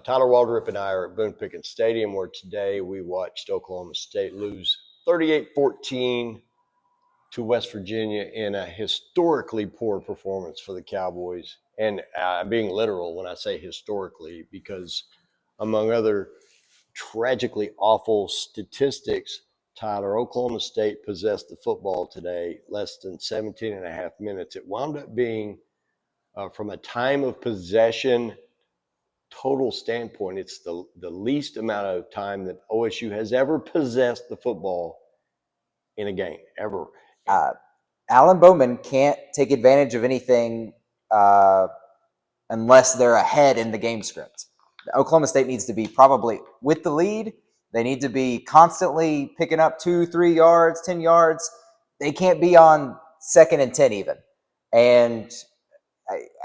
Tyler Waldrop and I are at Boone Pickens Stadium, where today we watched Oklahoma State lose 38-14 to West Virginia in a historically poor performance for the Cowboys. And I'm being literal when I say historically, because among other tragically awful statistics, Tyler, Oklahoma State possessed the football today less than 17 and a half minutes. It wound up being, from a time of possession total standpoint, it's the least amount of time that OSU has ever possessed the football in a game, ever. Alan Bowman can't take advantage of anything unless they're ahead in the game script. Oklahoma State needs to be probably with the lead. They need to be constantly picking up 2, 3 yards, 10 yards. They can't be on 2nd and 10 even. And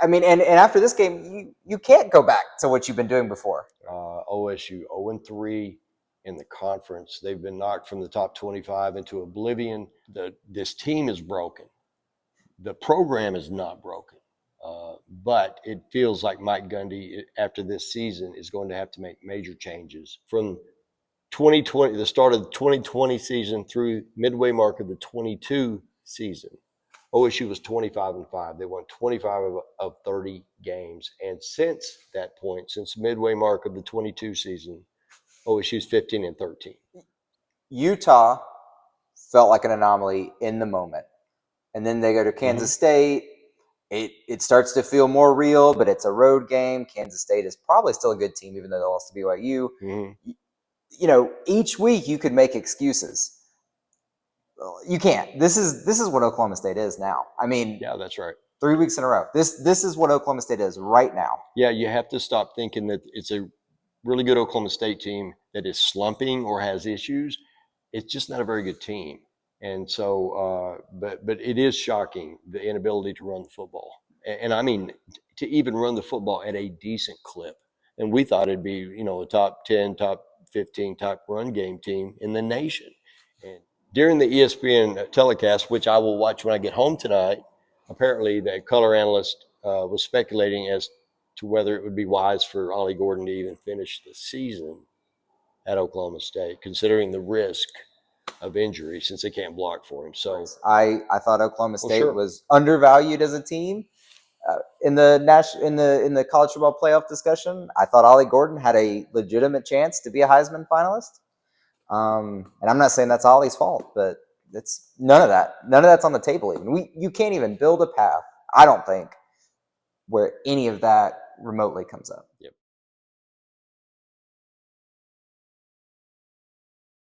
I mean, and after this game, you can't go back to what you've been doing before. OSU 0-3 in the conference. They've been knocked from the top 25 into oblivion. This team is broken. The program is not broken. But it feels like Mike Gundy, after this season, is going to have to make major changes. From 2020, the start of the 2020 season through midway mark of the 22 season, OSU was 25-5. They won 25 of 30 games. And since that point, since midway mark of the 22 season, OSU's 15-13. Utah felt like an anomaly in the moment. And then they go to Kansas State. It starts to feel more real, but it's a road game. Kansas State is probably still a good team, even though they lost to BYU. You know, each week you could make excuses. You can't. This is what Oklahoma State is now. I mean, yeah, that's right. 3 weeks in a row. This is what Oklahoma State is right now. Yeah, you have to stop thinking that it's a really good Oklahoma State team that is slumping or has issues. It's just not a very good team. And so, but it is shocking, the inability to run the football. And I mean, to even run the football at a decent clip. And we thought it'd be, you know, a top 10, top 15, top run game team in the nation. And during the ESPN telecast, which I will watch when I get home tonight, apparently the color analyst was speculating as to whether it would be wise for Ollie Gordon to even finish the season at Oklahoma State, considering the risk of injury since they can't block for him. So I thought Oklahoma State was undervalued as a team in the college football playoff discussion. I thought Ollie Gordon had a legitimate chance to be a Heisman finalist. And I'm not saying that's Ollie's fault, but it's none of that. None of that's on the table. Even you can't even build a path, I don't think, where any of that remotely comes up. Yep.